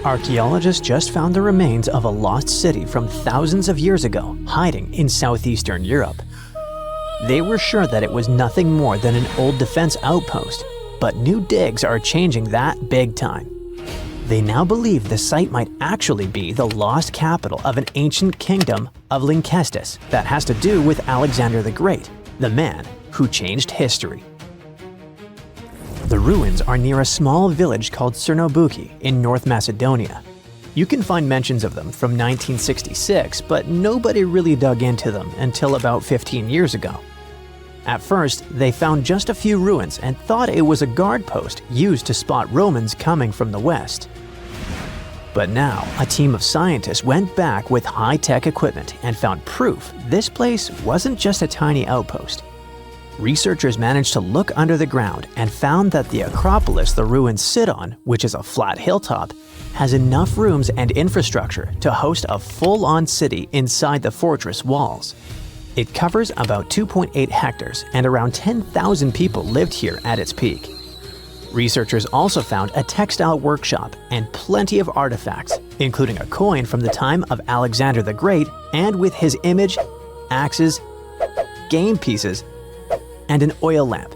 Archaeologists just found the remains of a lost city from thousands of years ago, hiding in southeastern Europe. They were sure that it was nothing more than an old defense outpost, but new digs are changing that big time. They now believe the site might actually be the lost capital of an ancient kingdom of Linkstus that has to do with Alexander the Great, the man who changed history. The ruins are near a small village called Cernobuki in North Macedonia. You can find mentions of them from 1966, but nobody really dug into them until about 15 years ago. At first, they found just a few ruins and thought it was a guard post used to spot Romans coming from the west. But now, a team of scientists went back with high-tech equipment and found proof this place wasn't just a tiny outpost. Researchers managed to look under the ground and found that the Acropolis the ruins sit on, which is a flat hilltop, has enough rooms and infrastructure to host a full-on city inside the fortress walls. It covers about 2.8 hectares and around 10,000 people lived here at its peak. Researchers also found a textile workshop and plenty of artifacts, including a coin from the time of Alexander the Great and with his image, axes, game pieces, and an oil lamp,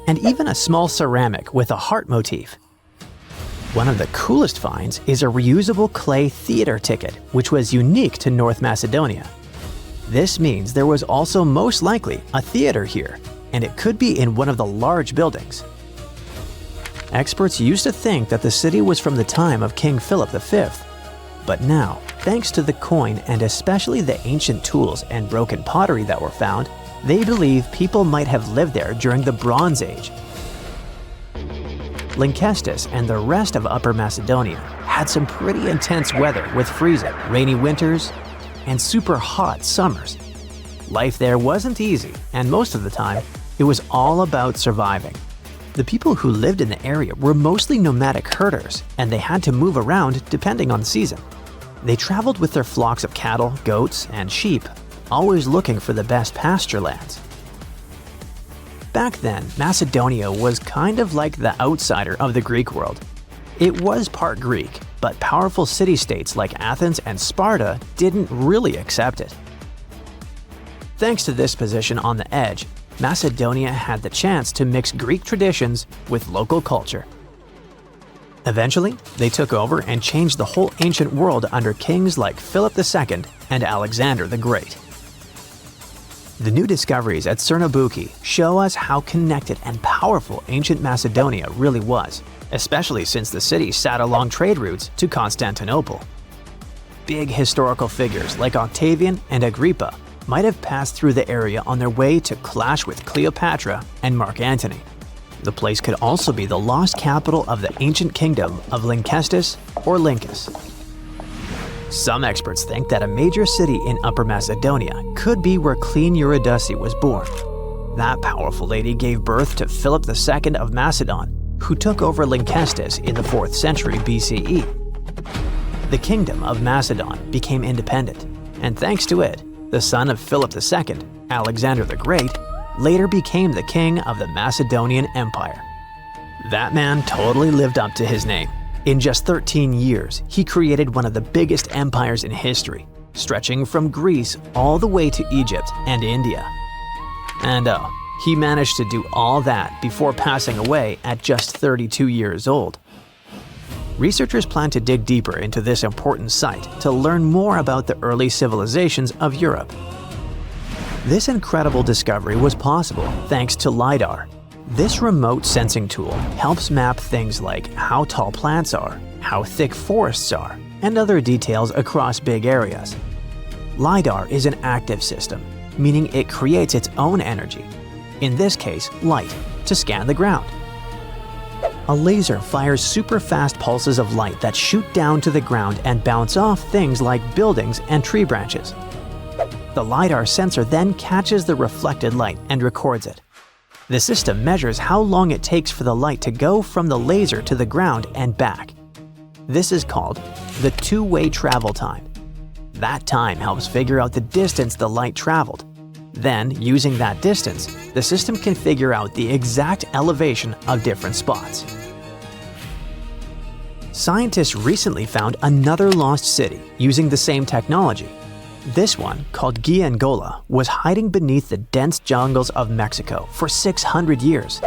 and even a small ceramic with a heart motif. One of the coolest finds is a reusable clay theater ticket, which was unique to North Macedonia. This means there was also most likely a theater here, and it could be in one of the large buildings. Experts used to think that the city was from the time of King Philip V, but now, thanks to the coin and especially the ancient tools and broken pottery that were found, they believe people might have lived there during the Bronze Age. Linkstus and the rest of Upper Macedonia had some pretty intense weather with freezing, rainy winters, and super hot summers. Life there wasn't easy, and most of the time, it was all about surviving. The people who lived in the area were mostly nomadic herders, and they had to move around depending on the season. They traveled with their flocks of cattle, goats, and sheep, always looking for the best pasture lands. Back then, Macedonia was kind of like the outsider of the Greek world. It was part Greek, but powerful city-states like Athens and Sparta didn't really accept it. Thanks to this position on the edge, Macedonia had the chance to mix Greek traditions with local culture. Eventually, they took over and changed the whole ancient world under kings like Philip II and Alexander the Great. The new discoveries at Cernobuki show us how connected and powerful ancient Macedonia really was, especially since the city sat along trade routes to Constantinople. Big historical figures like Octavian and Agrippa might have passed through the area on their way to clash with Cleopatra and Mark Antony. The place could also be the lost capital of the ancient kingdom of Linkstus or Linkus. Some experts think that a major city in Upper Macedonia could be where Queen Eurydice was born. That powerful lady gave birth to Philip II of Macedon, who took over Linkstus in the 4th century BCE. The kingdom of Macedon became independent, and thanks to it, the son of Philip II, Alexander the Great, later became the king of the Macedonian Empire. That man totally lived up to his name. In just 13 years, he created one of the biggest empires in history, stretching from Greece all the way to Egypt and India. And he managed to do all that before passing away at just 32 years old. Researchers plan to dig deeper into this important site to learn more about the early civilizations of Europe. This incredible discovery was possible thanks to LiDAR. This remote sensing tool helps map things like how tall plants are, how thick forests are, and other details across big areas. LiDAR is an active system, meaning it creates its own energy, in this case light, to scan the ground. A laser fires super fast pulses of light that shoot down to the ground and bounce off things like buildings and tree branches. The LiDAR sensor then catches the reflected light and records it. The system measures how long it takes for the light to go from the laser to the ground and back. This is called the two-way travel time. That time helps figure out the distance the light traveled. Then, using that distance, the system can figure out the exact elevation of different spots. Scientists recently found another lost city using the same technology. This one, called Giangola, was hiding beneath the dense jungles of Mexico for 600 years.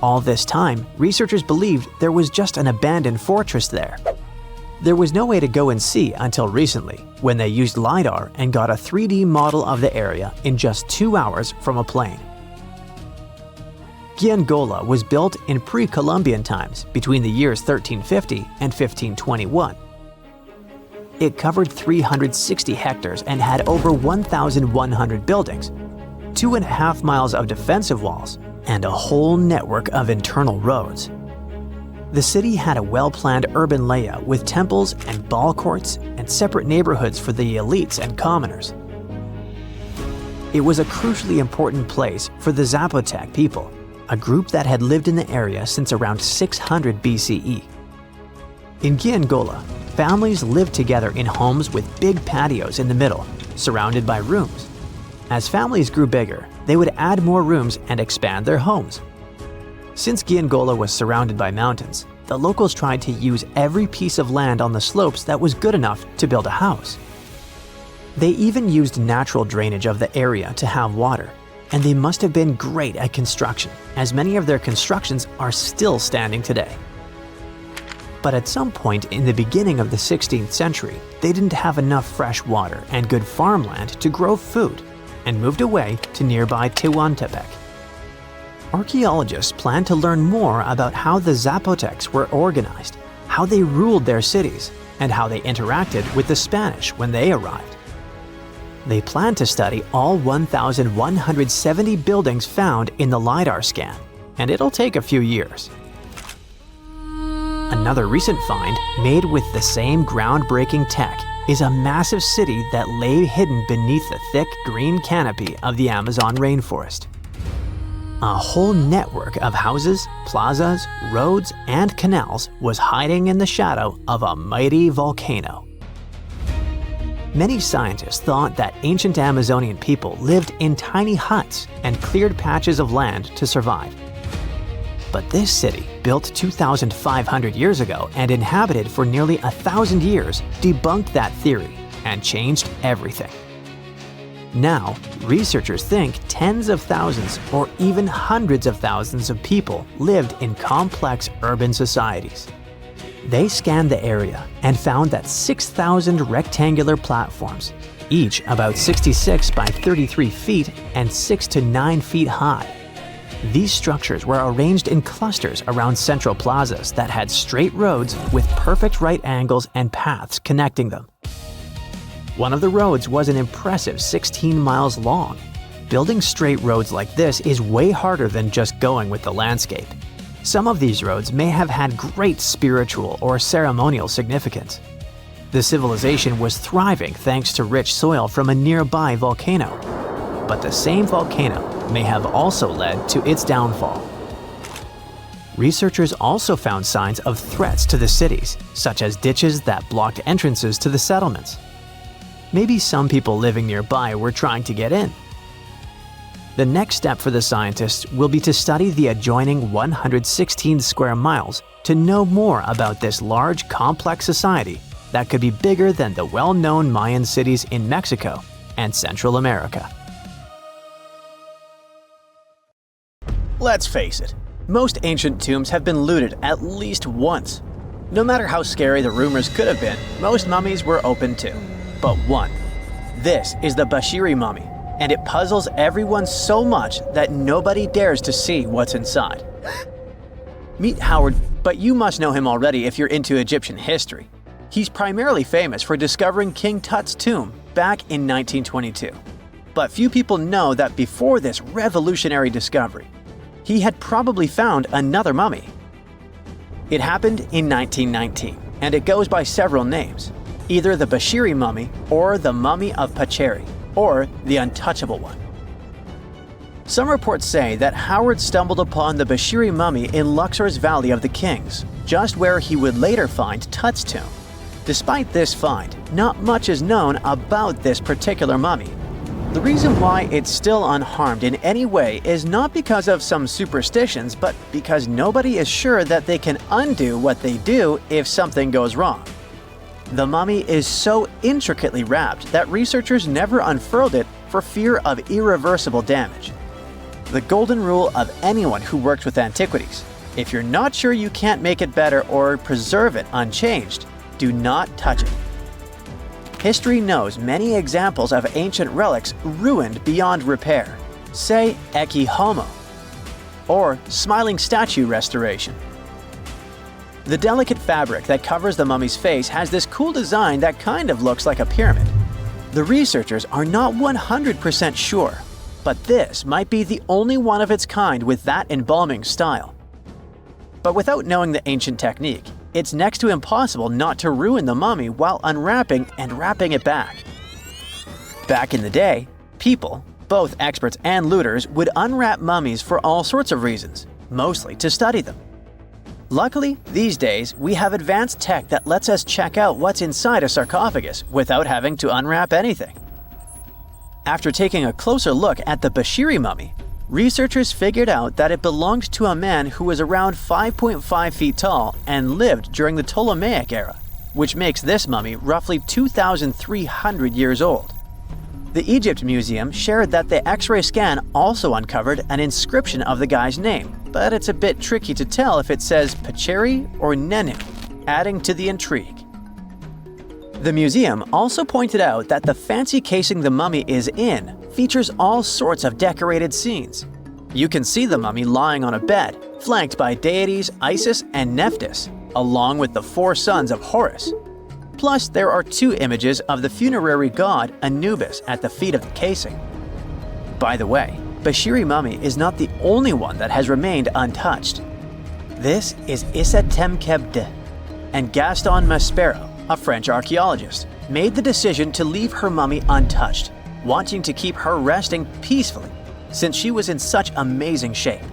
All this time, researchers believed there was just an abandoned fortress there. There was no way to go and see until recently, when they used LiDAR and got a 3D model of the area in just 2 hours from a plane. Giangola was built in pre-Columbian times between the years 1350 and 1521. It covered 360 hectares and had over 1,100 buildings, 2.5 miles of defensive walls, and a whole network of internal roads. The city had a well-planned urban layout with temples and ball courts and separate neighborhoods for the elites and commoners. It was a crucially important place for the Zapotec people, a group that had lived in the area since around 600 BCE. In Giangola, families lived together in homes with big patios in the middle, surrounded by rooms. As families grew bigger, they would add more rooms and expand their homes. Since Giangola was surrounded by mountains, the locals tried to use every piece of land on the slopes that was good enough to build a house. They even used natural drainage of the area to have water, and they must have been great at construction, as many of their constructions are still standing today. But at some point in the beginning of the 16th century, they didn't have enough fresh water and good farmland to grow food, and moved away to nearby Tehuantepec. Archaeologists plan to learn more about how the Zapotecs were organized, how they ruled their cities, and how they interacted with the Spanish when they arrived. They plan to study all 1,170 buildings found in the LiDAR scan, and it'll take a few years. Another recent find, made with the same groundbreaking tech, is a massive city that lay hidden beneath the thick green canopy of the Amazon rainforest. A whole network of houses, plazas, roads, and canals was hiding in the shadow of a mighty volcano. Many scientists thought that ancient Amazonian people lived in tiny huts and cleared patches of land to survive. But this city, built 2,500 years ago and inhabited for nearly 1,000 years, debunked that theory and changed everything. Now, researchers think tens of thousands or even hundreds of thousands of people lived in complex urban societies. They scanned the area and found that 6,000 rectangular platforms, each about 66 by 33 feet and 6 to 9 feet high. These structures were arranged in clusters around central plazas that had straight roads with perfect right angles and paths connecting them. One of the roads was an impressive 16 miles long. Building straight roads like this is way harder than just going with the landscape. Some of these roads may have had great spiritual or ceremonial significance. The civilization was thriving thanks to rich soil from a nearby volcano. But the same volcano may have also led to its downfall. Researchers also found signs of threats to the cities, such as ditches that blocked entrances to the settlements. Maybe some people living nearby were trying to get in. The next step for the scientists will be to study the adjoining 116 square miles to know more about this large, complex society that could be bigger than the well-known Mayan cities in Mexico and Central America. Let's face it, most ancient tombs have been looted at least once. No matter how scary the rumors could have been, most mummies were open too. But one. This is the Bashiri mummy, and it puzzles everyone so much that nobody dares to see what's inside. Meet Howard, but you must know him already if you're into Egyptian history. He's primarily famous for discovering King Tut's tomb back in 1922. But few people know that before this revolutionary discovery, he had probably found another mummy. It happened in 1919, and it goes by several names. Either the Bashiri mummy, or the mummy of Pacheri, or the untouchable one. Some reports say that Howard stumbled upon the Bashiri mummy in Luxor's Valley of the Kings, just where he would later find Tut's tomb. Despite this find, not much is known about this particular mummy. The reason why it's still unharmed in any way is not because of some superstitions, but because nobody is sure that they can undo what they do if something goes wrong. The mummy is so intricately wrapped that researchers never unfurled it for fear of irreversible damage. The golden rule of anyone who works with antiquities: if you're not sure you can't make it better or preserve it unchanged, do not touch it. History knows many examples of ancient relics ruined beyond repair, say Ecce Homo, or smiling statue restoration. The delicate fabric that covers the mummy's face has this cool design that kind of looks like a pyramid. The researchers are not 100% sure, but this might be the only one of its kind with that embalming style. But without knowing the ancient technique, it's next to impossible not to ruin the mummy while unwrapping and wrapping it back. Back in the day, people, both experts and looters, would unwrap mummies for all sorts of reasons, mostly to study them. Luckily, these days, we have advanced tech that lets us check out what's inside a sarcophagus without having to unwrap anything. After taking a closer look at the Bashiri mummy, researchers figured out that it belonged to a man who was around 5.5 feet tall and lived during the Ptolemaic era, which makes this mummy roughly 2,300 years old. The Egypt Museum shared that the X-ray scan also uncovered an inscription of the guy's name, but it's a bit tricky to tell if it says Pacheri or Nenu, adding to the intrigue. The museum also pointed out that the fancy casing the mummy is in features all sorts of decorated scenes. You can see the mummy lying on a bed, flanked by deities Isis and Nephthys, along with the 4 sons of Horus. Plus, there are 2 images of the funerary god Anubis at the feet of the casing. By the way, Bashiri mummy is not the only one that has remained untouched. This is Issa Temkebde, and Gaston Maspero, a French archaeologist, made the decision to leave her mummy untouched, wanting to keep her resting peacefully since she was in such amazing shape.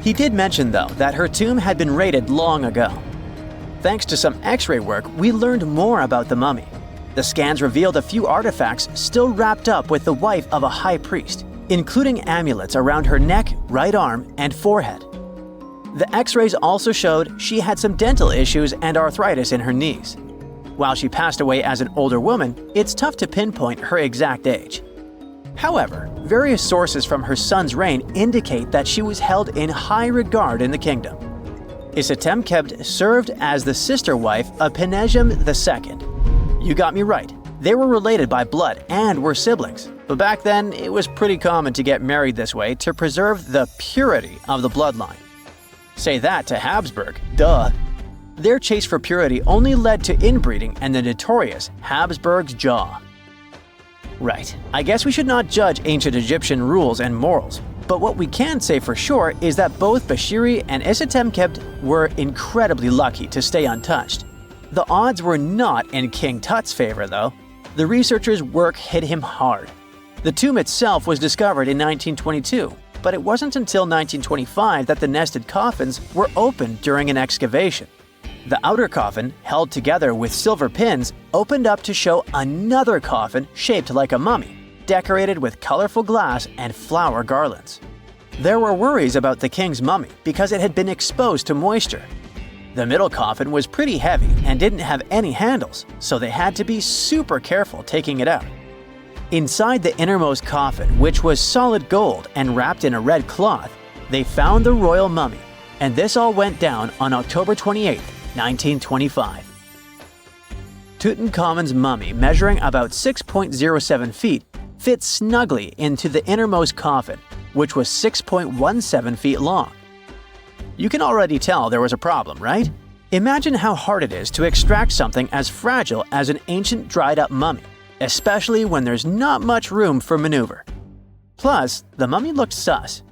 He did mention, though, that her tomb had been raided long ago. Thanks to some X-ray work, we learned more about the mummy. The scans revealed a few artifacts still wrapped up with the wife of a high priest, including amulets around her neck, right arm, and forehead. The X-rays also showed she had some dental issues and arthritis in her knees. While she passed away as an older woman, it's tough to pinpoint her exact age. However, various sources from her son's reign indicate that she was held in high regard in the kingdom. Isatemkebd served as the sister wife of Penejam II. You got me right, they were related by blood and were siblings, but back then it was pretty common to get married this way to preserve the purity of the bloodline. Say that to Habsburg, duh. Their chase for purity only led to inbreeding and the notorious Habsburg's jaw. Right, I guess we should not judge ancient Egyptian rules and morals, but what we can say for sure is that both Bashiri and Isatemkebd were incredibly lucky to stay untouched. The odds were not in King Tut's favor, though. The researchers' work hit him hard. The tomb itself was discovered in 1922, but it wasn't until 1925 that the nested coffins were opened during an excavation. The outer coffin, held together with silver pins, opened up to show another coffin shaped like a mummy, decorated with colorful glass and flower garlands. There were worries about the king's mummy because it had been exposed to moisture. The middle coffin was pretty heavy and didn't have any handles, so they had to be super careful taking it out. Inside the innermost coffin, which was solid gold and wrapped in a red cloth, they found the royal mummy, and this all went down on October 28, 1925. Tutenkhamun's mummy, measuring about 6.07 feet, fit snugly into the innermost coffin, which was 6.17 feet long. You can already tell there was a problem, right? Imagine how hard it is to extract something as fragile as an ancient dried-up mummy, especially when there's not much room for maneuver. Plus, the mummy looked sus.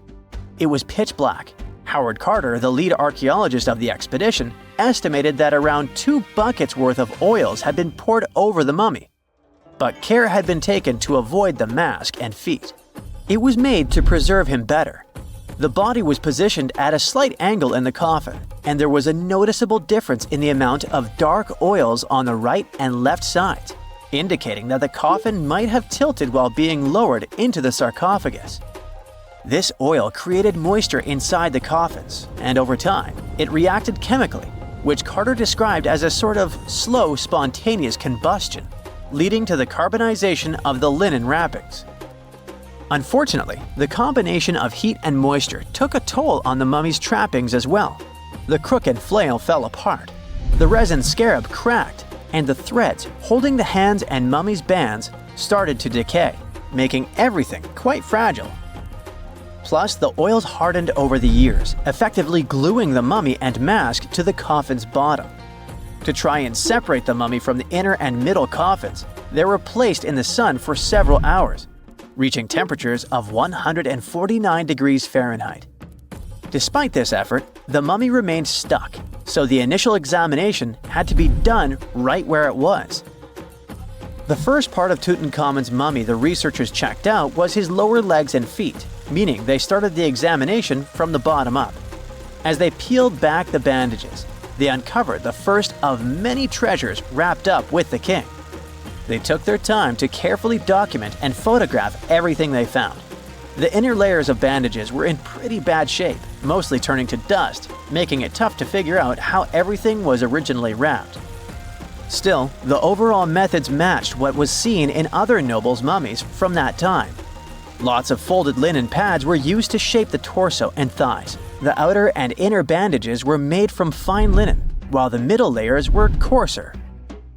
It was pitch black. Howard Carter, the lead archaeologist of the expedition, estimated that around 2 buckets worth of oils had been poured over the mummy. But care had been taken to avoid the mask and feet. It was made to preserve him better. The body was positioned at a slight angle in the coffin, and there was a noticeable difference in the amount of dark oils on the right and left sides. indicating that the coffin might have tilted while being lowered into the sarcophagus. This oil created moisture inside the coffins, and over time, it reacted chemically, which Carter described as a sort of slow, spontaneous combustion, leading to the carbonization of the linen wrappings. Unfortunately, the combination of heat and moisture took a toll on the mummy's trappings as well. The crook and flail fell apart, the resin scarab cracked, and the threads holding the hands and mummy's bands started to decay, making everything quite fragile. Plus, the oils hardened over the years, effectively gluing the mummy and mask to the coffin's bottom. To try and separate the mummy from the inner and middle coffins, they were placed in the sun for several hours, reaching temperatures of 149 degrees Fahrenheit. Despite this effort, the mummy remained stuck, so the initial examination had to be done right where it was. The first part of Tutenkhamun's mummy the researchers checked out was his lower legs and feet, meaning they started the examination from the bottom up. As they peeled back the bandages, they uncovered the first of many treasures wrapped up with the king. They took their time to carefully document and photograph everything they found. The inner layers of bandages were in pretty bad shape, mostly turning to dust, making it tough to figure out how everything was originally wrapped. Still, the overall methods matched what was seen in other nobles' mummies from that time. Lots of folded linen pads were used to shape the torso and thighs. The outer and inner bandages were made from fine linen, while the middle layers were coarser.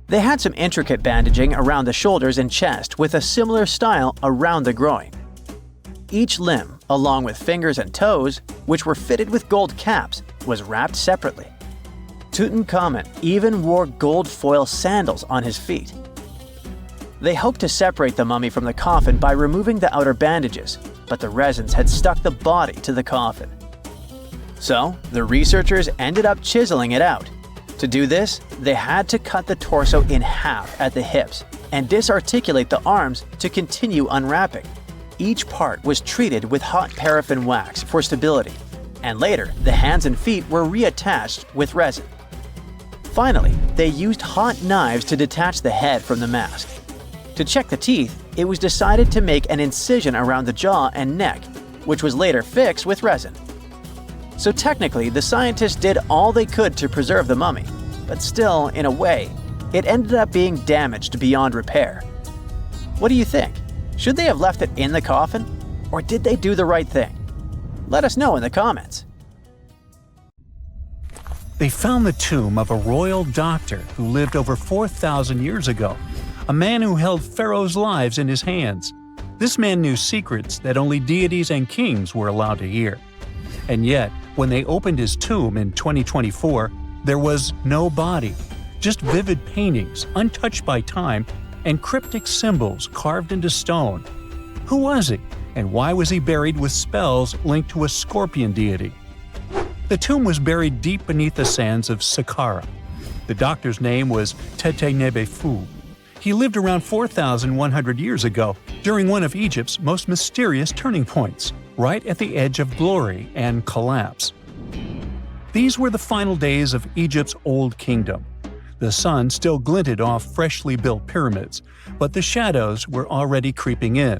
They had some intricate bandaging around the shoulders and chest with a similar style around the groin. Each limb, along with fingers and toes, which were fitted with gold caps, was wrapped separately. Tutenkhamun even wore gold foil sandals on his feet. They hoped to separate the mummy from the coffin by removing the outer bandages, but the resins had stuck the body to the coffin. So, the researchers ended up chiseling it out. To do this, they had to cut the torso in half at the hips and disarticulate the arms to continue unwrapping. Each part was treated with hot paraffin wax for stability, and later the hands and feet were reattached with resin. Finally, they used hot knives to detach the head from the mask. To check the teeth, it was decided to make an incision around the jaw and neck, which was later fixed with resin. So technically, the scientists did all they could to preserve the mummy, but still, in a way, it ended up being damaged beyond repair. What do you think? Should they have left it in the coffin, or did they do the right thing? Let us know in the comments. They found the tomb of a royal doctor who lived over 4,000 years ago, a man who held pharaohs' lives in his hands. This man knew secrets that only deities and kings were allowed to hear. And yet, when they opened his tomb in 2024, there was no body, just vivid paintings, untouched by time, and cryptic symbols carved into stone. Who was he, and why was he buried with spells linked to a scorpion deity? The tomb was buried deep beneath the sands of Saqqara. The doctor's name was Tutenkhamun. He lived around 4,100 years ago, during one of Egypt's most mysterious turning points, right at the edge of glory and collapse. These were the final days of Egypt's Old Kingdom. The sun still glinted off freshly built pyramids, but the shadows were already creeping in.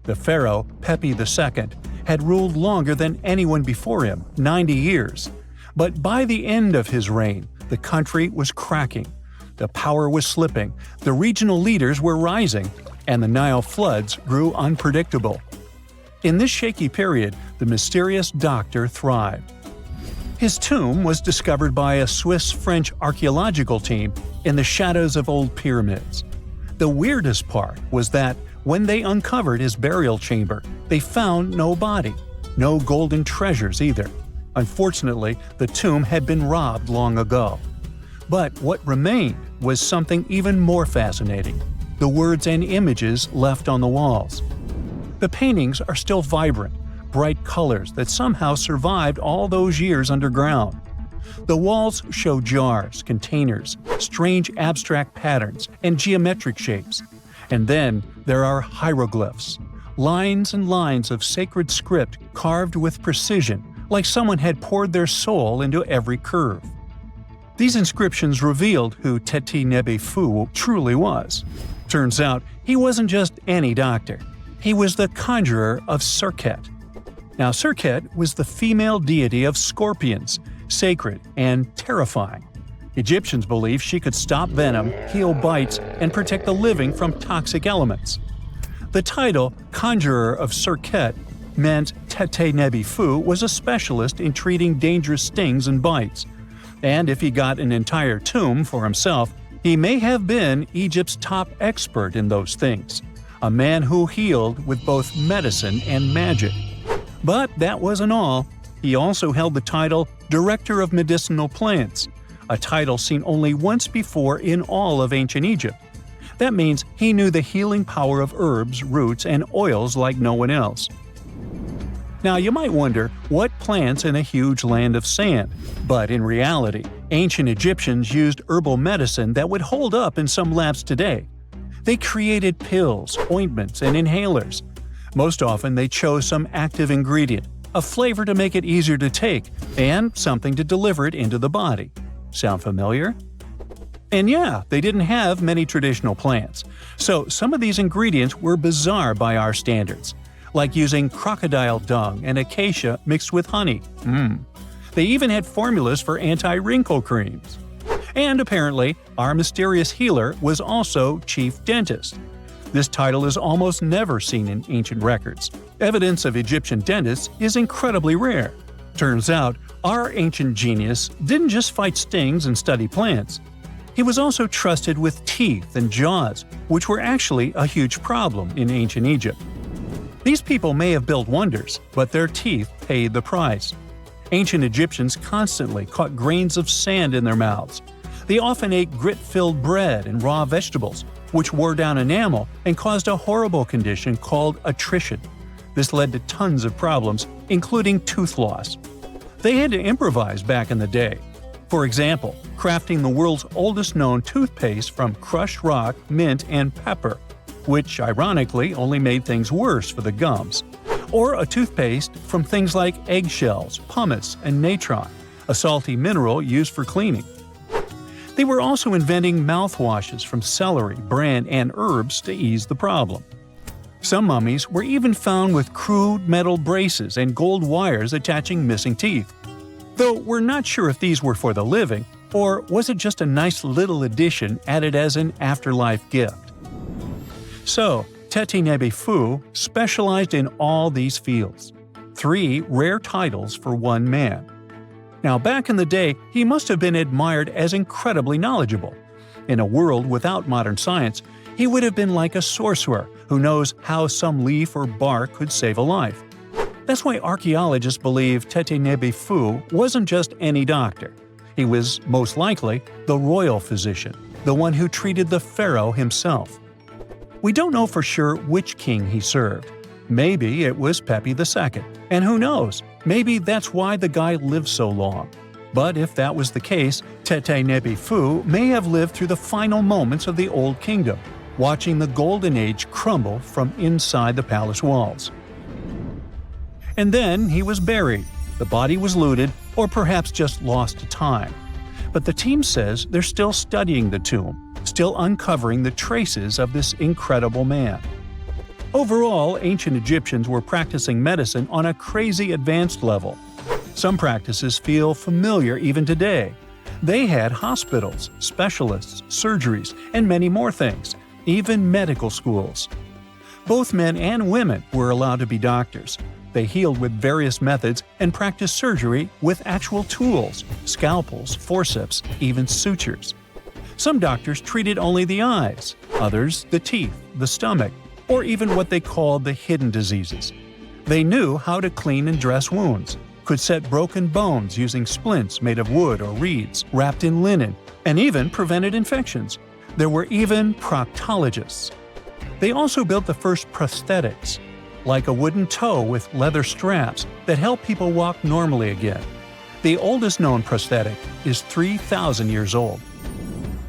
The pharaoh, Pepi II, had ruled longer than anyone before him, 90 years. But by the end of his reign, the country was cracking. The power was slipping, the regional leaders were rising, and the Nile floods grew unpredictable. In this shaky period, the mysterious doctor thrived. His tomb was discovered by a Swiss-French archaeological team in the shadows of old pyramids. The weirdest part was that when they uncovered his burial chamber, they found no body, no golden treasures either. Unfortunately, the tomb had been robbed long ago. But what remained was something even more fascinating: the words and images left on the walls. The paintings are still vibrant, bright colors that somehow survived all those years underground. The walls show jars, containers, strange abstract patterns, and geometric shapes. And then there are hieroglyphs, lines and lines of sacred script carved with precision, like someone had poured their soul into every curve. These inscriptions revealed who Tutenkhamun truly was. Turns out, he wasn't just any doctor. He was the conjurer of Serket. Now, Serket was the female deity of scorpions, sacred and terrifying. Egyptians believed she could stop venom, heal bites, and protect the living from toxic elements. The title, Conjurer of Serket, meant Tete Nebi Fu was a specialist in treating dangerous stings and bites. And if he got an entire tomb for himself, he may have been Egypt's top expert in those things, a man who healed with both medicine and magic. But that wasn't all. He also held the title Director of Medicinal Plants, a title seen only once before in all of ancient Egypt. That means he knew the healing power of herbs, roots, and oils like no one else. Now, you might wonder, what plants in a huge land of sand? But in reality, ancient Egyptians used herbal medicine that would hold up in some labs today. They created pills, ointments, and inhalers. Most often, they chose some active ingredient, a flavor to make it easier to take, and something to deliver it into the body. Sound familiar? And yeah, they didn't have many traditional plants, so some of these ingredients were bizarre by our standards, like using crocodile dung and acacia mixed with honey. They even had formulas for anti-wrinkle creams. And apparently, our mysterious healer was also chief dentist. This title is almost never seen in ancient records. Evidence of Egyptian dentists is incredibly rare. Turns out, our ancient genius didn't just fight stings and study plants. He was also trusted with teeth and jaws, which were actually a huge problem in ancient Egypt. These people may have built wonders, but their teeth paid the price. Ancient Egyptians constantly caught grains of sand in their mouths. They often ate grit-filled bread and raw vegetables, which wore down enamel and caused a horrible condition called attrition. This led to tons of problems, including tooth loss. They had to improvise back in the day. For example, crafting the world's oldest known toothpaste from crushed rock, mint, and pepper, which ironically only made things worse for the gums. Or a toothpaste from things like eggshells, pumice, and natron, a salty mineral used for cleaning. They were also inventing mouthwashes from celery, bran, and herbs to ease the problem. Some mummies were even found with crude metal braces and gold wires attaching missing teeth. Though we're not sure if these were for the living, or was it just a nice little addition added as an afterlife gift. So, Tete Nebi Fu specialized in all these fields. 3 rare titles for one man. Now, back in the day, he must have been admired as incredibly knowledgeable. In a world without modern science, he would have been like a sorcerer who knows how some leaf or bark could save a life. That's why archaeologists believe Tete Nebi Fu wasn't just any doctor. He was, most likely, the royal physician, the one who treated the pharaoh himself. We don't know for sure which king he served. Maybe it was Pepi II, and who knows, maybe that's why the guy lived so long. But if that was the case, Tete Nebi Fu may have lived through the final moments of the Old Kingdom, watching the Golden Age crumble from inside the palace walls. And then he was buried. The body was looted, or perhaps just lost to time. But the team says they're still studying the tomb, still uncovering the traces of this incredible man. Overall, ancient Egyptians were practicing medicine on a crazy advanced level. Some practices feel familiar even today. They had hospitals, specialists, surgeries, and many more things, even medical schools. Both men and women were allowed to be doctors. They healed with various methods and practiced surgery with actual tools, scalpels, forceps, even sutures. Some doctors treated only the eyes, others the teeth, the stomach, or even what they called the hidden diseases. They knew how to clean and dress wounds, could set broken bones using splints made of wood or reeds wrapped in linen, and even prevented infections. There were even proctologists. They also built the first prosthetics, like a wooden toe with leather straps that help people walk normally again. The oldest known prosthetic is 3,000 years old.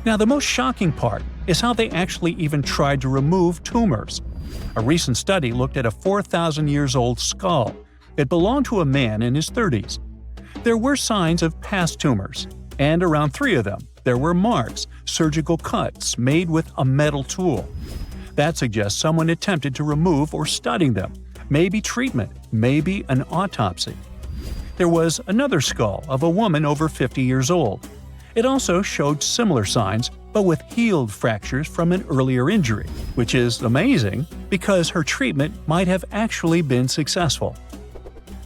Now, the most shocking part is how they actually even tried to remove tumors. A recent study looked at a 4,000 years old skull. It belonged to a man in his 30s. There were signs of past tumors, and around 3 of them, There were marks, surgical cuts made with a metal tool. That suggests someone attempted to remove or study them, maybe treatment, maybe an autopsy. There was another skull of a woman over 50 years old. It also showed similar signs, but with healed fractures from an earlier injury, which is amazing because her treatment might have actually been successful.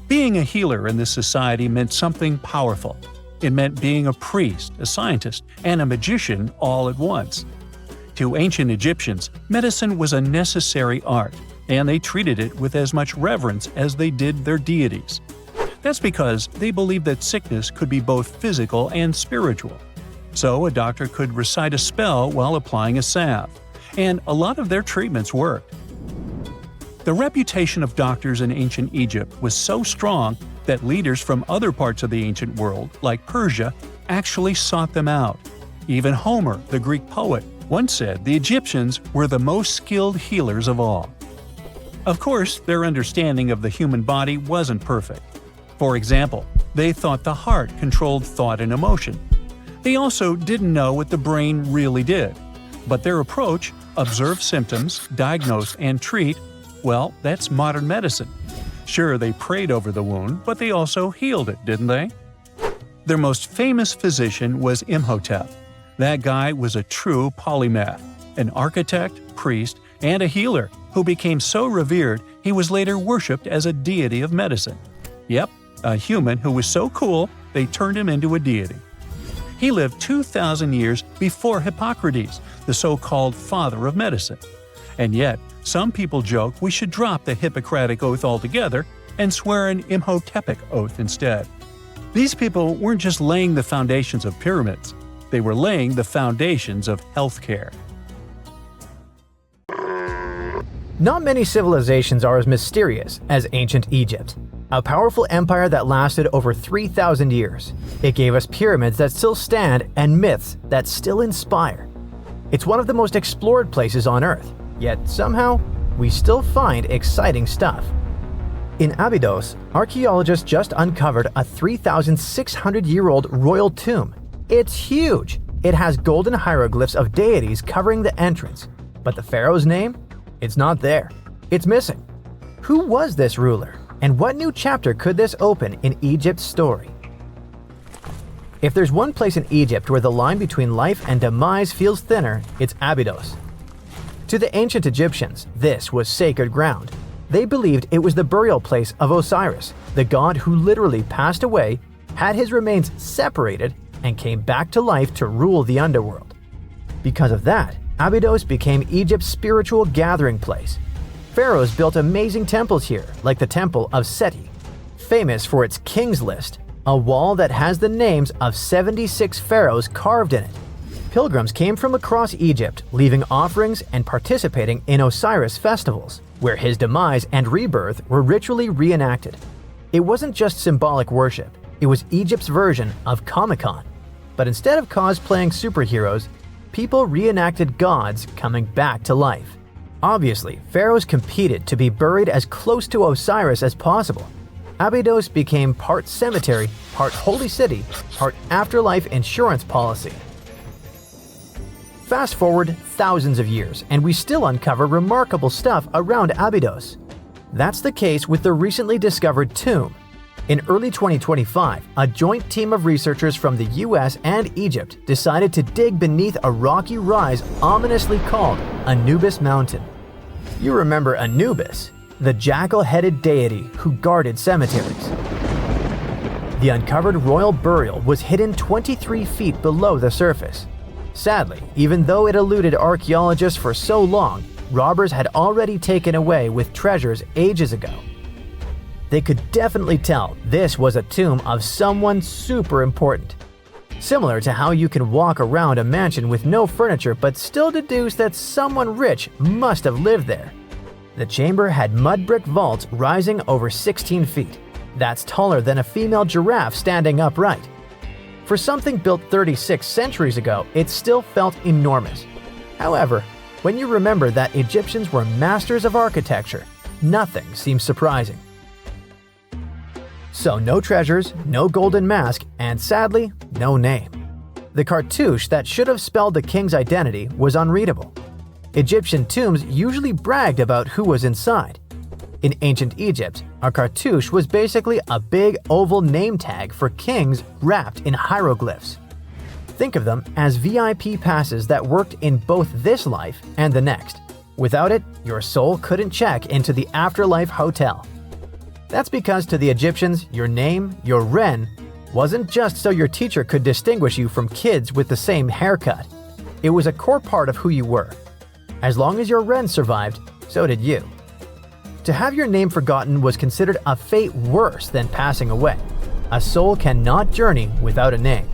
Being a healer in this society meant something powerful. It meant being a priest, a scientist, and a magician all at once. To ancient Egyptians, medicine was a necessary art, and they treated it with as much reverence as they did their deities. That's because they believed that sickness could be both physical and spiritual. So a doctor could recite a spell while applying a salve, and a lot of their treatments worked. The reputation of doctors in ancient Egypt was so strong that leaders from other parts of the ancient world, like Persia, actually sought them out. Even Homer, the Greek poet, once said the Egyptians were the most skilled healers of all. Of course, their understanding of the human body wasn't perfect. For example, they thought the heart controlled thought and emotion. They also didn't know what the brain really did. But their approach, observe symptoms, diagnose, and treat, well, that's modern medicine. Sure, they prayed over the wound, but they also healed it, didn't they? Their most famous physician was Imhotep. That guy was a true polymath, an architect, priest, and a healer who became so revered he was later worshipped as a deity of medicine. Yep, a human who was so cool they turned him into a deity. He lived 2,000 years before Hippocrates, the so-called father of medicine. And yet, some people joke we should drop the Hippocratic Oath altogether and swear an Imhotepic oath instead. These people weren't just laying the foundations of pyramids, they were laying the foundations of healthcare. Not many civilizations are as mysterious as ancient Egypt. A powerful empire that lasted over 3,000 years. It gave us pyramids that still stand and myths that still inspire. It's one of the most explored places on Earth, yet somehow, we still find exciting stuff. In Abydos, archaeologists just uncovered a 3,600-year-old royal tomb. It's huge! It has golden hieroglyphs of deities covering the entrance. But the pharaoh's name? It's not there. It's missing. Who was this ruler? And what new chapter could this open in Egypt's story? If there's one place in Egypt where the line between life and demise feels thinner, it's Abydos. To the ancient Egyptians, this was sacred ground. They believed it was the burial place of Osiris, the god who literally passed away, had his remains separated, and came back to life to rule the underworld. Because of that, Abydos became Egypt's spiritual gathering place. Pharaohs built amazing temples here, like the Temple of Seti, famous for its King's List, a wall that has the names of 76 pharaohs carved in it. Pilgrims came from across Egypt, leaving offerings and participating in Osiris festivals, where his demise and rebirth were ritually reenacted. It wasn't just symbolic worship, it was Egypt's version of Comic-Con. But instead of cosplaying superheroes, people reenacted gods coming back to life. Obviously, pharaohs competed to be buried as close to Osiris as possible. Abydos became part cemetery, part holy city, part afterlife insurance policy. Fast forward thousands of years, and we still uncover remarkable stuff around Abydos. That's the case with the recently discovered tomb. In early 2025, a joint team of researchers from the US and Egypt decided to dig beneath a rocky rise ominously called Anubis Mountain. You remember Anubis, the jackal-headed deity who guarded cemeteries. The uncovered royal burial was hidden 23 feet below the surface. Sadly, even though it eluded archaeologists for so long, robbers had already taken away with treasures ages ago. They could definitely tell this was a tomb of someone super important. Similar to how you can walk around a mansion with no furniture but still deduce that someone rich must have lived there. The chamber had mud brick vaults rising over 16 feet. That's taller than a female giraffe standing upright. For something built 36 centuries ago, it still felt enormous. However, when you remember that Egyptians were masters of architecture, nothing seems surprising. So no treasures, no golden mask, and sadly, no name. The cartouche that should have spelled the king's identity was unreadable. Egyptian tombs usually bragged about who was inside. In ancient Egypt, a cartouche was basically a big oval name tag for kings wrapped in hieroglyphs. Think of them as VIP passes that worked in both this life and the next. Without it, your soul couldn't check into the afterlife hotel. That's because to the Egyptians, your name, your Ren, wasn't just so your teacher could distinguish you from kids with the same haircut. It was a core part of who you were. As long as your Ren survived, so did you. To have your name forgotten was considered a fate worse than passing away. A soul cannot journey without a name.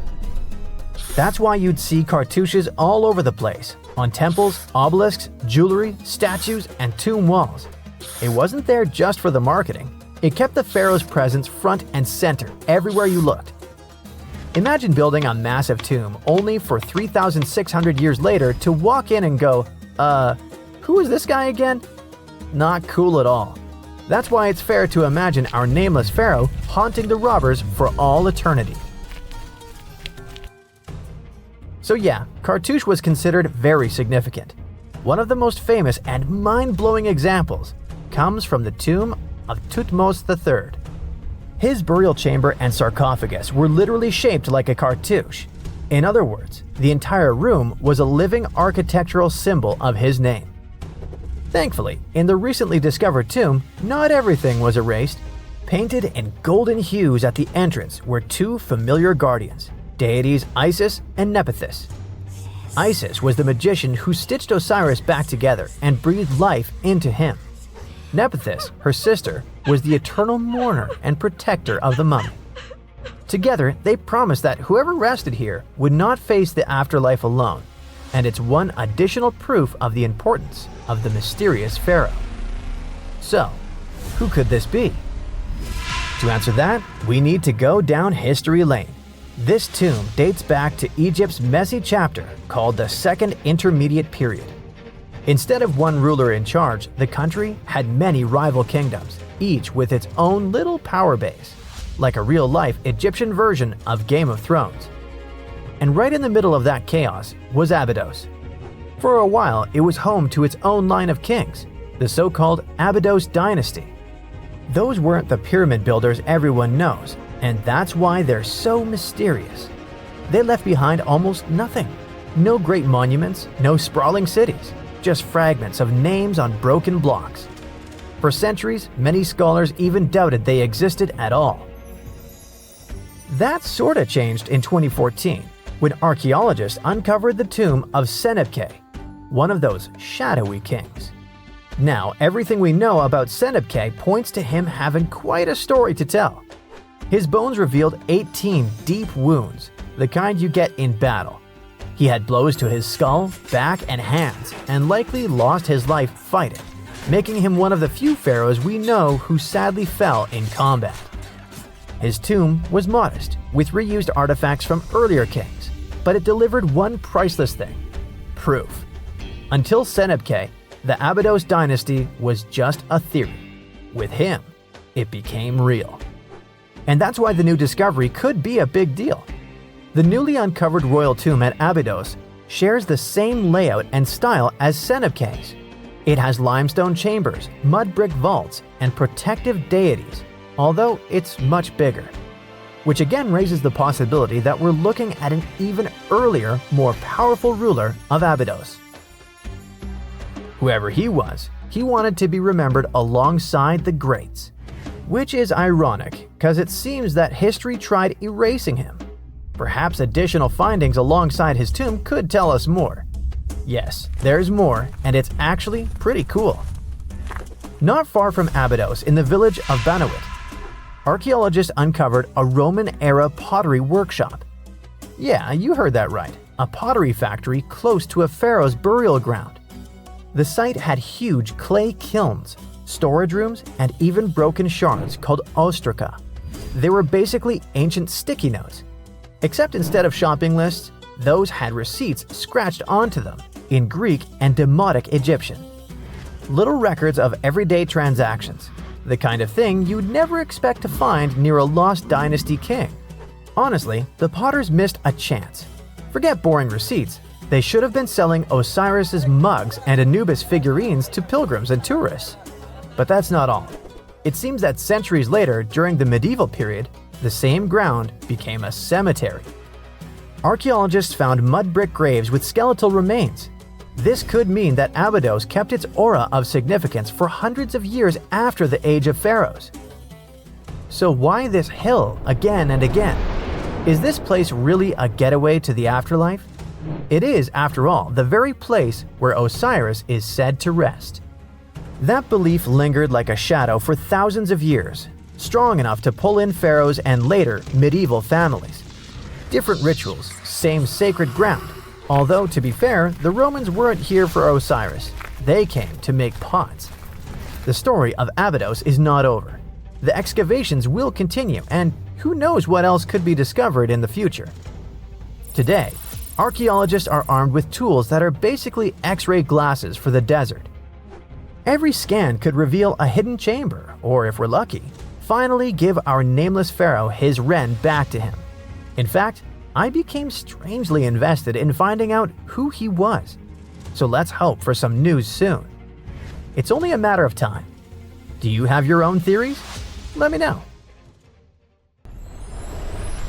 That's why you'd see cartouches all over the place, on temples, obelisks, jewelry, statues, and tomb walls. It wasn't there just for the marketing. It kept the pharaoh's presence front and center everywhere you looked. Imagine building a massive tomb only for 3,600 years later to walk in and go, who is this guy again? Not cool at all. That's why it's fair to imagine our nameless pharaoh haunting the robbers for all eternity. So yeah, cartouche was considered very significant. One of the most famous and mind-blowing examples comes from the tomb of Thutmos II. His burial chamber and sarcophagus were literally shaped like a cartouche. In other words, the entire room was a living architectural symbol of his name. Thankfully, in the recently discovered tomb, not everything was erased. Painted in golden hues at the entrance were two familiar guardians, deities Isis and Nephthys. Isis was the magician who stitched Osiris back together and breathed life into him. Nephthys, her sister, was the eternal mourner and protector of the mummy. Together, they promised that whoever rested here would not face the afterlife alone, and it's one additional proof of the importance of the mysterious pharaoh. So, who could this be? To answer that, we need to go down history lane. This tomb dates back to Egypt's messy chapter called the Second Intermediate Period. Instead of one ruler in charge, the country had many rival kingdoms, each with its own little power base, like a real-life Egyptian version of Game of Thrones. And right in the middle of that chaos was Abydos. For a while, it was home to its own line of kings, the so-called Abydos dynasty. Those weren't the pyramid builders everyone knows, and that's why they're so mysterious. They left behind almost nothing. No great monuments, no sprawling cities, just fragments of names on broken blocks. For centuries, many scholars even doubted they existed at all. That sorta changed in 2014, when archaeologists uncovered the tomb of Senebkay, one of those shadowy kings. Now, everything we know about Senebkay points to him having quite a story to tell. His bones revealed 18 deep wounds, the kind you get in battle. He had blows to his skull, back, and hands, and likely lost his life fighting, making him one of the few pharaohs we know who sadly fell in combat. His tomb was modest, with reused artifacts from earlier kings, but it delivered one priceless thing: proof. Until Senebkay, the Abydos dynasty was just a theory. With him, it became real. And that's why the new discovery could be a big deal. The newly uncovered royal tomb at Abydos shares the same layout and style as Senebkay's. It has limestone chambers, mud brick vaults, and protective deities, although it's much bigger. Which again raises the possibility that we're looking at an even earlier, more powerful ruler of Abydos. Whoever he was, he wanted to be remembered alongside the greats. Which is ironic, because it seems that history tried erasing him. Perhaps additional findings alongside his tomb could tell us more. Yes, there's more, and it's actually pretty cool. Not far from Abydos, in the village of Banawit, archaeologists uncovered a Roman-era pottery workshop. Yeah, you heard that right, a pottery factory close to a pharaoh's burial ground. The site had huge clay kilns, storage rooms, and even broken shards called ostraca. They were basically ancient sticky notes, except instead of shopping lists, those had receipts scratched onto them in Greek and Demotic Egyptian. Little records of everyday transactions, the kind of thing you'd never expect to find near a lost dynasty king. Honestly, the potters missed a chance. Forget boring receipts. They should have been selling Osiris's mugs and Anubis figurines to pilgrims and tourists. But that's not all. It seems that centuries later, during the medieval period, the same ground became a cemetery. Archaeologists found mud brick graves with skeletal remains. This could mean that Abydos kept its aura of significance for hundreds of years after the Age of Pharaohs. So why this hill again and again? Is this place really a getaway to the afterlife? It is, after all, the very place where Osiris is said to rest. That belief lingered like a shadow for thousands of years, strong enough to pull in pharaohs and later medieval families. Different rituals, same sacred ground. Although, to be fair, the Romans weren't here for Osiris. They came to make pots. The story of Abydos is not over. The excavations will continue, and who knows what else could be discovered in the future. Today, archaeologists are armed with tools that are basically X-ray glasses for the desert. Every scan could reveal a hidden chamber, or if we're lucky, finally give our nameless pharaoh his wren back to him. In fact, I became strangely invested in finding out who he was. So let's hope for some news soon. It's only a matter of time. Do you have your own theories? Let me know.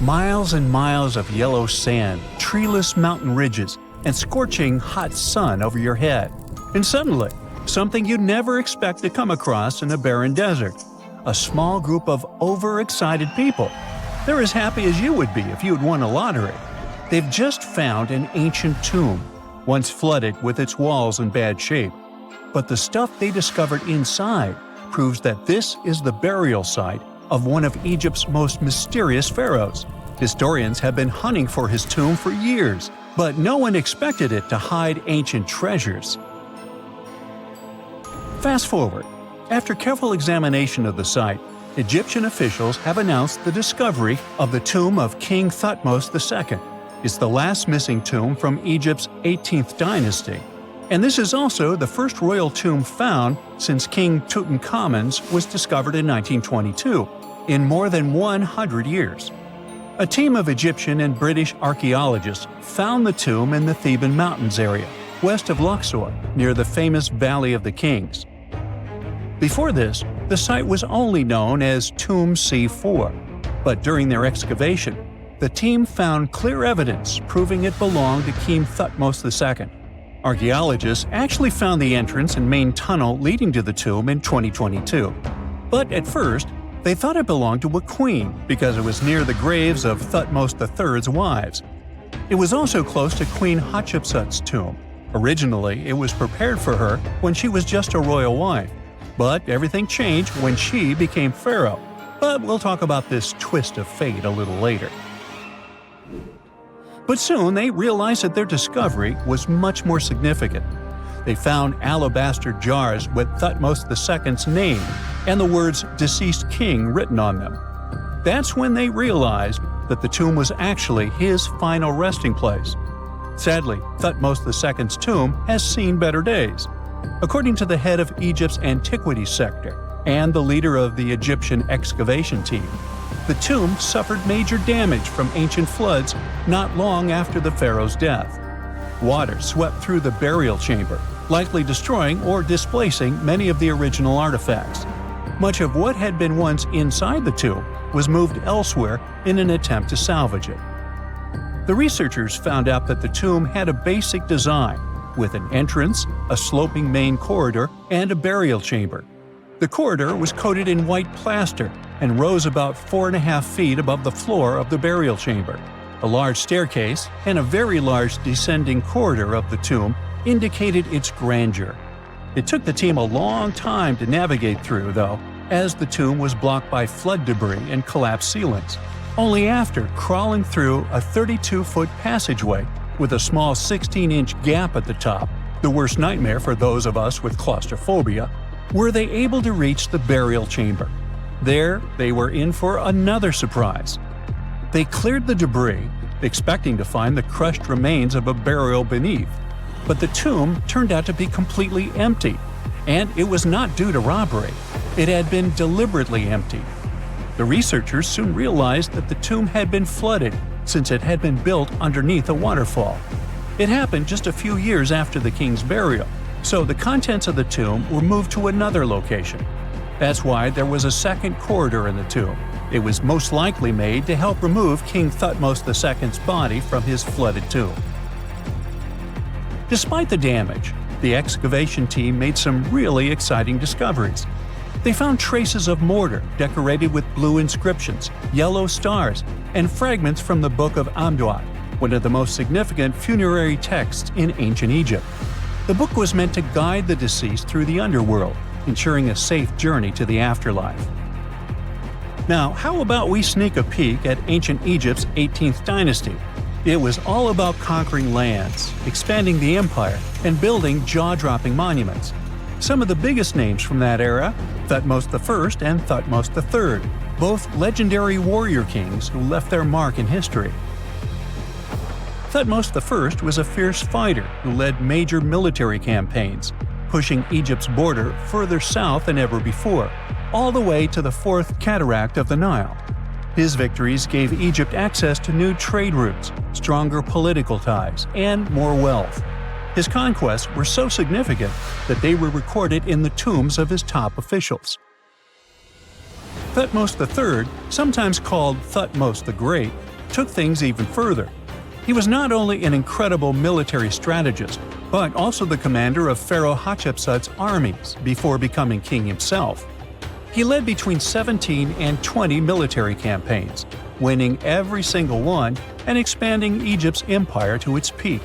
Miles and miles of yellow sand, treeless mountain ridges, and scorching hot sun over your head. And suddenly, something you'd never expect to come across in a barren desert. A small group of overexcited people. They're as happy as you would be if you'd won a lottery. They've just found an ancient tomb, once flooded with its walls in bad shape. But the stuff they discovered inside proves that this is the burial site of one of Egypt's most mysterious pharaohs. Historians have been hunting for his tomb for years, but no one expected it to hide ancient treasures. Fast forward. After careful examination of the site, Egyptian officials have announced the discovery of the tomb of King Thutmos II. It's the last missing tomb from Egypt's 18th dynasty. And this is also the first royal tomb found since King Tutenkhamun's was discovered in 1922, in more than 100 years. A team of Egyptian and British archaeologists found the tomb in the Theban Mountains area, west of Luxor, near the famous Valley of the Kings. Before this, the site was only known as Tomb C4, but during their excavation, the team found clear evidence proving it belonged to King Thutmos II. Archaeologists actually found the entrance and main tunnel leading to the tomb in 2022. But at first, they thought it belonged to a queen because it was near the graves of Thutmos III's wives. It was also close to Queen Hatshepsut's tomb. Originally, it was prepared for her when she was just a royal wife. But everything changed when she became pharaoh. But we'll talk about this twist of fate a little later. But soon they realized that their discovery was much more significant. They found alabaster jars with Thutmos II's name and the words "deceased king" written on them. That's when they realized that the tomb was actually his final resting place. Sadly, Thutmos II's tomb has seen better days. According to the head of Egypt's antiquities sector and the leader of the Egyptian excavation team, the tomb suffered major damage from ancient floods not long after the pharaoh's death. Water swept through the burial chamber, likely destroying or displacing many of the original artifacts. Much of what had been once inside the tomb was moved elsewhere in an attempt to salvage it. The researchers found out that the tomb had a basic design, with an entrance, a sloping main corridor, and a burial chamber. The corridor was coated in white plaster and rose about 4.5 feet above the floor of the burial chamber. A large staircase and a very large descending corridor of the tomb indicated its grandeur. It took the team a long time to navigate through, though, as the tomb was blocked by flood debris and collapsed ceilings. Only after crawling through a 32-foot passageway with a small 16-inch gap at the top, the worst nightmare for those of us with claustrophobia, were they able to reach the burial chamber. There, they were in for another surprise. They cleared the debris, expecting to find the crushed remains of a burial beneath. But the tomb turned out to be completely empty, and it was not due to robbery. It had been deliberately emptied. The researchers soon realized that the tomb had been flooded since it had been built underneath a waterfall. It happened just a few years after the king's burial, so the contents of the tomb were moved to another location. That's why there was a second corridor in the tomb. It was most likely made to help remove King Thutmos II's body from his flooded tomb. Despite the damage, the excavation team made some really exciting discoveries. They found traces of mortar decorated with blue inscriptions, yellow stars, and fragments from the Book of Abydos, one of the most significant funerary texts in ancient Egypt. The book was meant to guide the deceased through the underworld, ensuring a safe journey to the afterlife. Now, how about we sneak a peek at ancient Egypt's 18th dynasty? It was all about conquering lands, expanding the empire, and building jaw-dropping monuments. Some of the biggest names from that era, Thutmos I and Thutmos III, both legendary warrior kings who left their mark in history. Thutmos I was a fierce fighter who led major military campaigns, pushing Egypt's border further south than ever before, all the way to the fourth cataract of the Nile. His victories gave Egypt access to new trade routes, stronger political ties, and more wealth. His conquests were so significant that they were recorded in the tombs of his top officials. Thutmos III, sometimes called Thutmos the Great, took things even further. He was not only an incredible military strategist, but also the commander of Pharaoh Hatshepsut's armies before becoming king himself. He led between 17 and 20 military campaigns, winning every single one and expanding Egypt's empire to its peak.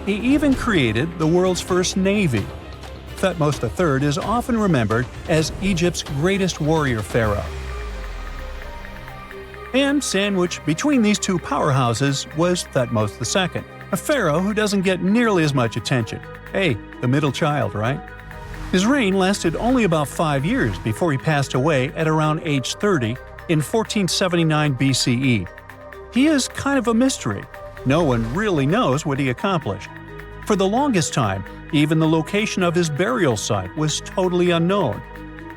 He even created the world's first navy. Thutmos III is often remembered as Egypt's greatest warrior pharaoh. And sandwiched between these two powerhouses was Thutmos II, a pharaoh who doesn't get nearly as much attention. Hey, the middle child, right? His reign lasted only about 5 years before he passed away at around age 30 in 1479 BCE. He is kind of a mystery. No one really knows what he accomplished. For the longest time, even the location of his burial site was totally unknown.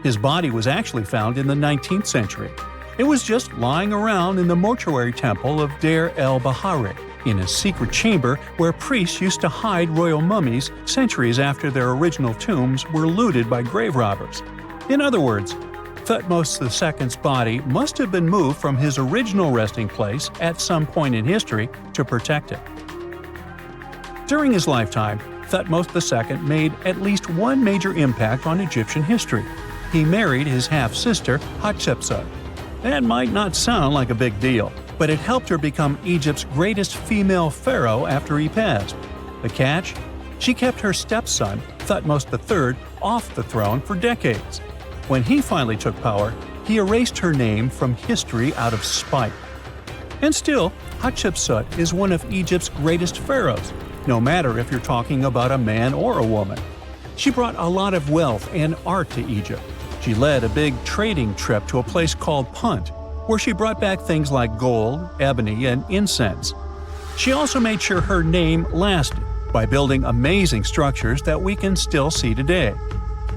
His body was actually found in the 19th century. It was just lying around in the mortuary temple of Deir el-Bahari, in a secret chamber where priests used to hide royal mummies centuries after their original tombs were looted by grave robbers. In other words, Thutmos II's body must have been moved from his original resting place at some point in history to protect it. During his lifetime, Thutmos II made at least one major impact on Egyptian history. He married his half-sister Hatshepsut. That might not sound like a big deal, but it helped her become Egypt's greatest female pharaoh after he passed. The catch? She kept her stepson, Thutmos III, off the throne for decades. When he finally took power, he erased her name from history out of spite. And still, Hatshepsut is one of Egypt's greatest pharaohs, no matter if you're talking about a man or a woman. She brought a lot of wealth and art to Egypt. She led a big trading trip to a place called Punt, where she brought back things like gold, ebony, and incense. She also made sure her name lasted by building amazing structures that we can still see today.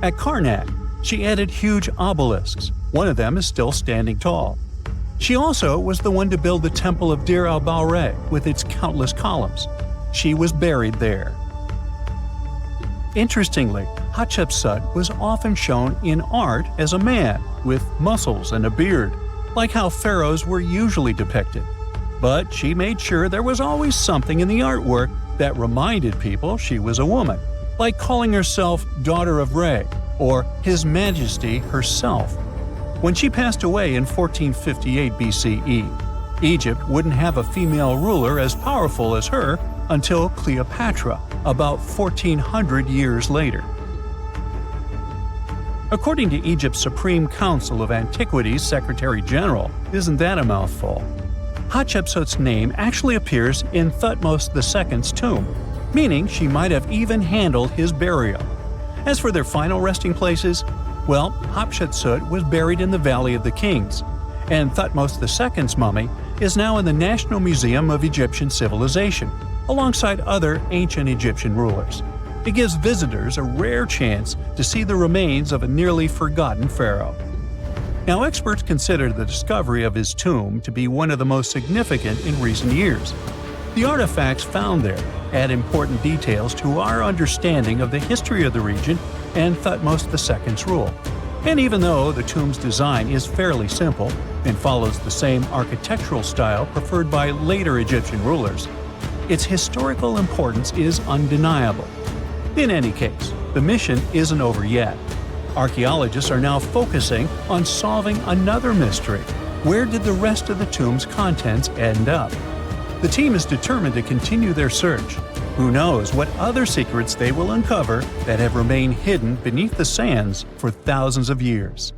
At Karnak, she added huge obelisks. One of them is still standing tall. She also was the one to build the Temple of Deir el-Bahari with its countless columns. She was buried there. Interestingly, Hatshepsut was often shown in art as a man with muscles and a beard, like how pharaohs were usually depicted. But she made sure there was always something in the artwork that reminded people she was a woman, like calling herself Daughter of Re or His Majesty herself. When she passed away in 1458 BCE, Egypt wouldn't have a female ruler as powerful as her until Cleopatra, about 1400 years later. According to Egypt's Supreme Council of Antiquities Secretary General, isn't that a mouthful? Hatshepsut's name actually appears in Thutmos II's tomb, meaning she might have even handled his burial. As for their final resting places, well, Hatshepsut was buried in the Valley of the Kings, and Thutmos II's mummy is now in the National Museum of Egyptian Civilization, alongside other ancient Egyptian rulers. It gives visitors a rare chance to see the remains of a nearly forgotten pharaoh. Now, experts consider the discovery of his tomb to be one of the most significant in recent years. The artifacts found there add important details to our understanding of the history of the region and Thutmos II's rule. And even though the tomb's design is fairly simple and follows the same architectural style preferred by later Egyptian rulers, its historical importance is undeniable. In any case, the mission isn't over yet. Archaeologists are now focusing on solving another mystery. Where did the rest of the tomb's contents end up? The team is determined to continue their search. Who knows what other secrets they will uncover that have remained hidden beneath the sands for thousands of years.